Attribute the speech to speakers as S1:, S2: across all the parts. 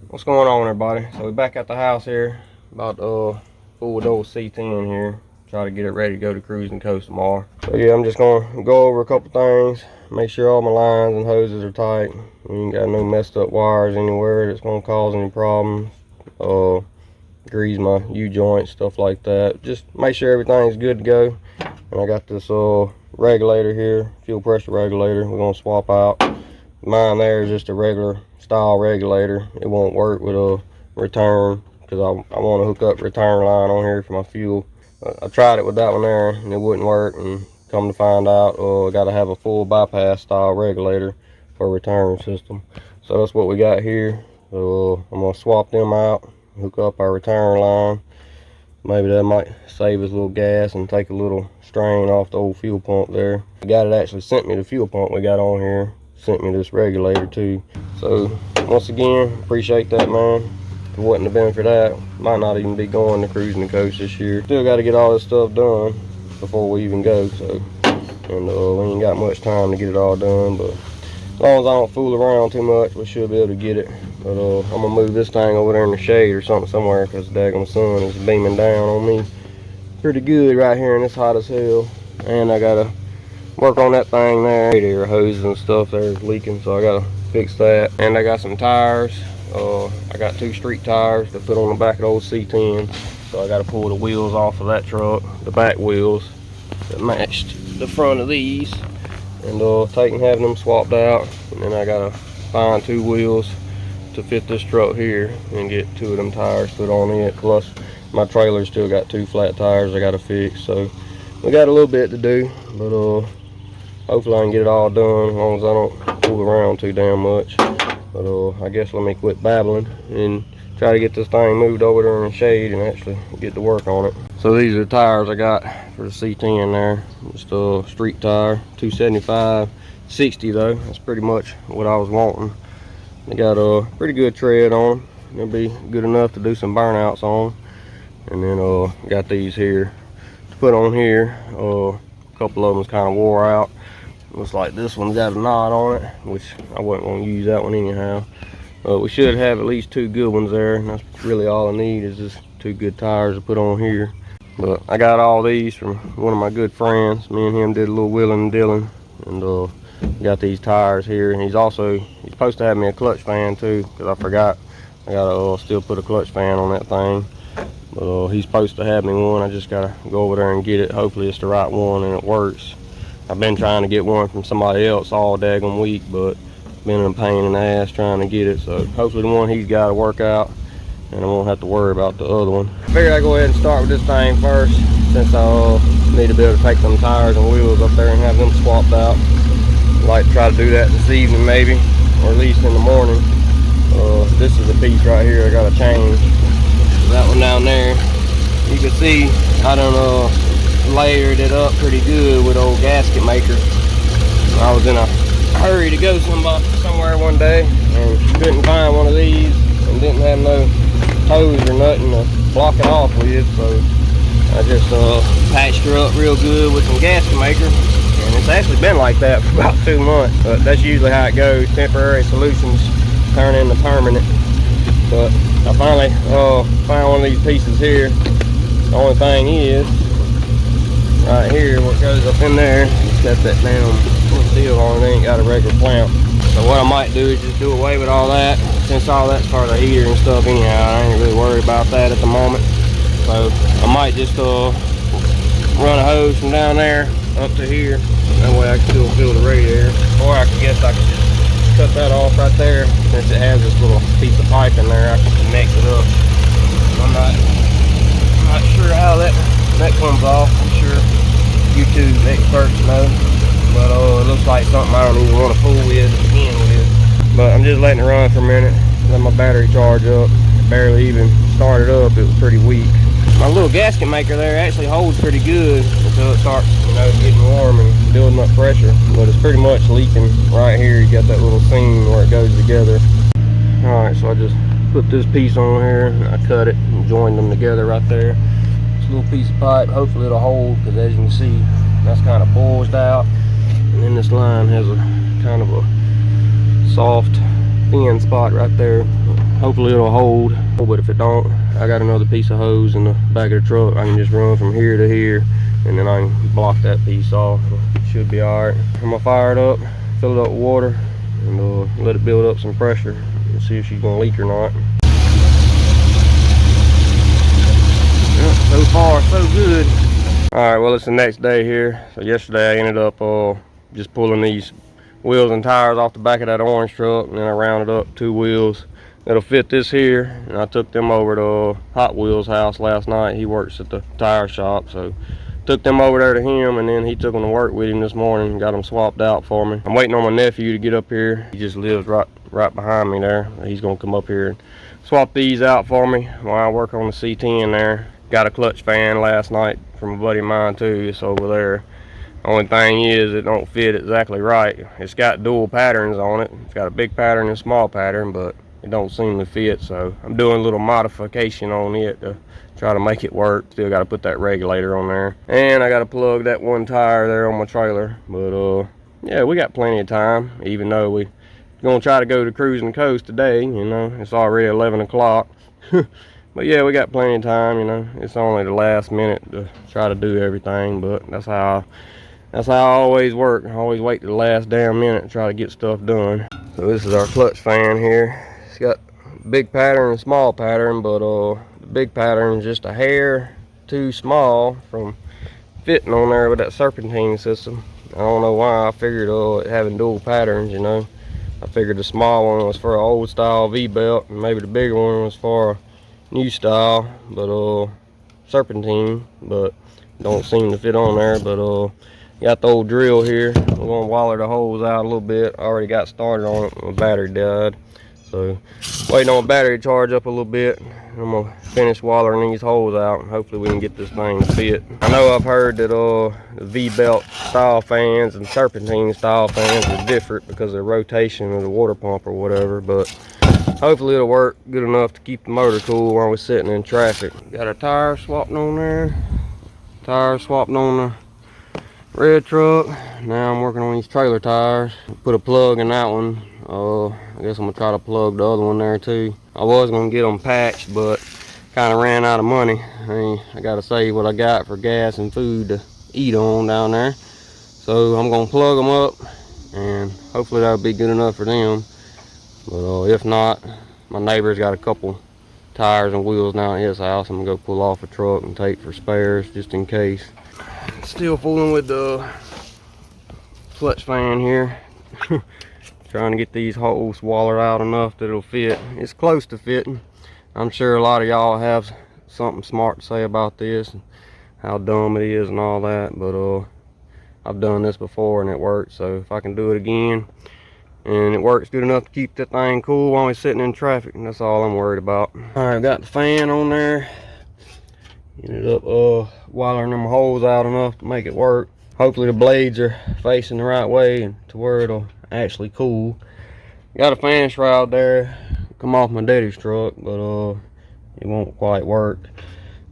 S1: What's going on, everybody? So we're back at the house here, about to fool with old C10 here, try to get it ready to go to Cruising Coast tomorrow. So yeah, I'm just gonna go over a couple things, make sure all my lines and hoses are tight. We ain't got no messed up wires anywhere that's gonna cause any problems. Grease my U-joints, stuff like that. Just make sure everything's good to go. And I got this regulator here, fuel pressure regulator, we're gonna swap out. Mine there is just a regular style regulator. It won't work with a return because I want to hook up return line on here for my fuel. I tried it with that one there and it wouldn't work, and come to find out I got to have a full bypass style regulator for a return system. So that's what we got here. So I'm gonna swap them out, hook up our return line. Maybe that might save us a little gas and take a little strain off the old fuel pump there. The guy that actually sent me the fuel pump we got on here sent me this regulator too. So once again, appreciate that, man. If it wasn't have been for that, might not even be going to Cruising the Coast this year. Still got to get all this stuff done before we even go. So, and we ain't got much time to get it all done, but as long as I don't fool around too much, we should be able to get it. But I'm gonna move this thing over there in the shade or something somewhere, because the daggone sun is beaming down on me pretty good right here, and it's hot as hell. And I gotta work on that thing there. Radiator hoses and stuff there is leaking, so I gotta fix that. And I got some tires. I got 2 street tires to put on the back of the old C10, so I gotta pull the wheels off of that truck, the back wheels that matched the front of these, and having them swapped out. And then I gotta find 2 wheels to fit this truck here and get 2 of them tires put on it. Plus my trailer still got 2 flat tires I gotta fix, so we got a little bit to do. But hopefully I can get it all done as long as I don't fool around too damn much. But I guess let me quit babbling and try to get this thing moved over there in the shade and actually get to work on it. So these are the tires I got for the C10 there. Just a street tire, 275, 60 though. That's pretty much what I was wanting. They got a pretty good tread on them. They'll be good enough to do some burnouts on. And then got these here to put on here. A couple of them's kind of wore out. Looks like this one's got a knot on it, which I wasn't going to use that one anyhow. We should have at least 2 good ones there, and that's really all I need is just 2 good tires to put on here. But I got all these from one of my good friends. Me and him did a little wheeling and dealing, and got these tires here. And he's supposed to have me a clutch fan too, because I forgot I gotta still put a clutch fan on that thing. But he's supposed to have me one. I just gotta go over there and get it. Hopefully it's the right one and it works. I've been trying to get one from somebody else all daggone week, but been a pain in the ass trying to get it. So hopefully the one he's got to work out, and I won't have to worry about the other one. I figured I'd go ahead and start with this thing first, since I need to be able to take some tires and wheels up there and have them swapped out. I'd like to try to do that this evening maybe, or at least in the morning. This is a piece right here I got to change. That one down there, you can see I done layered it up pretty good with old gasket maker. I was in a hurry to go somewhere one day and couldn't find one of these and didn't have no toes or nothing to block it off with, so I just patched her up real good with some gasket maker, and it's actually been like that for about 2 months. But that's usually how it goes. Temporary solutions turn into permanent. But I finally found one of these pieces here. The only thing is right here where it goes up in there, it's got that damn little seal on it. Ain't got a regular clamp. So what I might do is just do away with all that, since all that's part of the heater and stuff anyhow. I ain't really worried about that at the moment. So I might just run a hose from down there up to here. That way I can still fill the radiator. Or I guess I could just cut that off right there. Since it has this little piece of pipe in there, I can connect it up. I'm not sure how that comes off. I'm sure YouTube experts know, but it looks like something I don't even want to fool with to begin with. But I'm just letting it run for a minute, let my battery charge up. It barely even started up, it was pretty weak. My little gasket maker there actually holds pretty good until it starts, getting warm and building up pressure. But it's pretty much leaking right here. You got that little seam where it goes together. All right, so I just put this piece on here, and I cut it and joined them together right there. Little piece of pipe, hopefully it'll hold, because as you can see that's kind of bulged out, and then this line has a kind of a soft thin spot right there. hopefully it'll hold. But if it don't, I got another piece of hose in the back of the truck. I can just run from here to here, and then I can block that piece off. It should be all right. I'm gonna fire it up, fill it up with water, and let it build up some pressure and see if she's gonna leak or not. Yeah, so far so good. All right, well, it's the next day here. So yesterday I ended up just pulling these wheels and tires off the back of that orange truck, and then I rounded up 2 wheels that'll fit this here, and I took them over to Hot Wheels house last night. He works at the tire shop, so took them over there to him, and then he took them to work with him this morning and got them swapped out for me. I'm waiting on my nephew to get up here. He just lives right behind me there. He's gonna come up here and swap these out for me while I work on the C10 there. Got a clutch fan last night from a buddy of mine too. It's over there. Only thing is, it don't fit exactly right. It's got dual patterns on it. It's got a big pattern and a small pattern, but it don't seem to fit. So I'm doing a little modification on it to try to make it work. Still got to put that regulator on there, and I got to plug that one tire there on my trailer. But yeah, we got plenty of time. Even though we gonna try to go to Cruising Coast today, you know, it's already 11 o'clock. But yeah, we got plenty of time. You know, it's only the last minute to try to do everything, but that's how I always work. I always wait to the last damn minute to try to get stuff done. So this is our clutch fan here. It's got big pattern and small pattern, but the big pattern is just a hair too small from fitting on there with that serpentine system. I don't know why. I figured having dual patterns, you know, I figured the small one was for an old style V-belt, and maybe the bigger one was for a new style, but serpentine, but don't seem to fit on there. But got the old drill here. I'm gonna waller the holes out a little bit. I already got started on it. My battery died, so waiting on my battery to charge up a little bit. I'm gonna finish wallering these holes out, and hopefully we can get this thing to fit. I know I've heard that the V-belt style fans and serpentine style fans are different because of the rotation of the water pump or whatever, but hopefully it'll work good enough to keep the motor cool while we're sitting in traffic. Got a tire swapped on there. Tire swapped on the red truck. Now I'm working on these trailer tires. Put a plug in that one. I guess I'm gonna try to plug the other one there too. I was gonna get them patched, but kind of ran out of money. I gotta save what I got for gas and food to eat on down there. So I'm gonna plug them up, and hopefully that'll be good enough for them. But if not, my neighbor's got a couple tires and wheels now at his house. I'm gonna go pull off a truck and take for spares just in case. Still fooling with the clutch fan here. Trying to get these holes wallered out enough that it'll fit. It's close to fitting. I'm sure a lot of y'all have something smart to say about this and how dumb it is and all that, but I've done this before and it worked. So if I can do it again and it works good enough to keep that thing cool while we're sitting in traffic, and that's all I'm worried about. All right, got the fan on there. Ended up wallering them holes out enough to make it work. Hopefully the blades are facing the right way and to where it'll actually cool. Got a fan shroud there, come off my daddy's truck, but it won't quite work.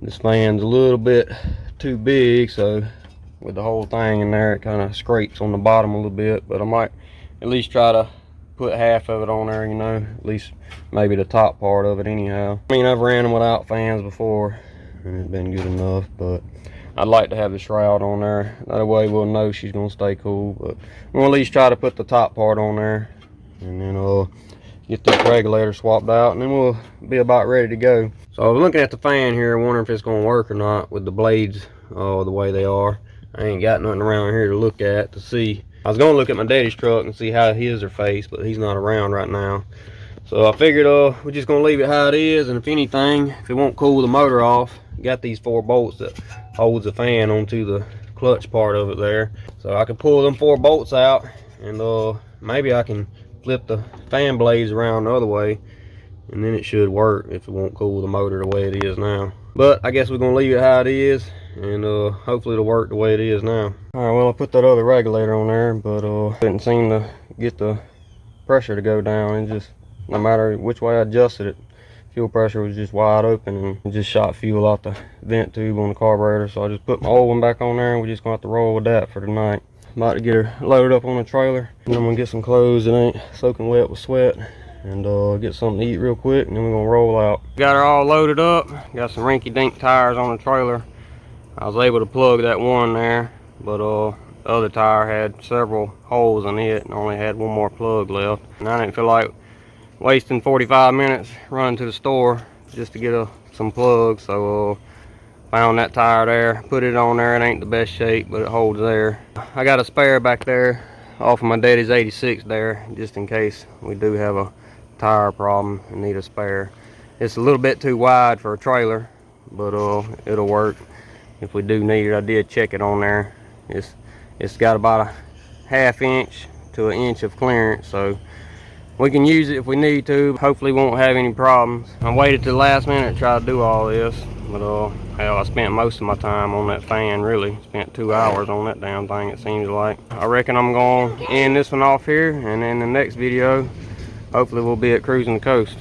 S1: This fan's a little bit too big, so with the whole thing in there, it kind of scrapes on the bottom a little bit. But I might at least try to put half of it on there, you know, at least maybe the top part of it anyhow. I mean, I've ran them without fans before and it's been good enough, but I'd like to have the shroud on there. That way we'll know she's gonna stay cool. But we'll at least try to put the top part on there, and then get this regulator swapped out, and then we'll be about ready to go. So I was looking at the fan here, wondering if it's gonna work or not with the blades the way they are. I ain't got nothing around here to look at to see. I was gonna look at my daddy's truck and see how his are faced, but he's not around right now. So I figured we're just gonna leave it how it is, and if anything, if it won't cool the motor off, got these 4 bolts that holds the fan onto the clutch part of it there. So I can pull them 4 bolts out, and maybe I can flip the fan blades around the other way, and then it should work if it won't cool the motor the way it is now. But I guess we're gonna leave it how it is, and hopefully it'll work the way it is now. All right, well, I put that other regulator on there, but didn't seem to get the pressure to go down. It just, no matter which way I adjusted it, fuel pressure was just wide open, and it just shot fuel out the vent tube on the carburetor. So I just put my old one back on there, and we're just gonna have to roll with that for tonight. I'm about to get her loaded up on the trailer, and I'm gonna get some clothes that ain't soaking wet with sweat, and get something to eat real quick, and then we're gonna roll out. Got her all loaded up. Got some rinky-dink tires on the trailer. I was able to plug that one there, but the other tire had several holes in it and only had one more plug left. And I didn't feel like wasting 45 minutes running to the store just to get some plugs, so found that tire there, put it on there. It ain't the best shape, but it holds there. I got a spare back there off of my daddy's 86 there, just in case we do have a tire problem and need a spare. It's a little bit too wide for a trailer, but it'll work if we do need it. I did check it on there. It's got about a ½ inch to an inch of clearance, so we can use it if we need to. Hopefully won't have any problems. I waited to the last minute to try to do all this, but hell, I spent most of my time on that fan, really. Spent 2 hours on that damn thing, it seems like. I reckon I'm gonna end this one off here, and in the next video, hopefully we'll be at Cruising the Coast.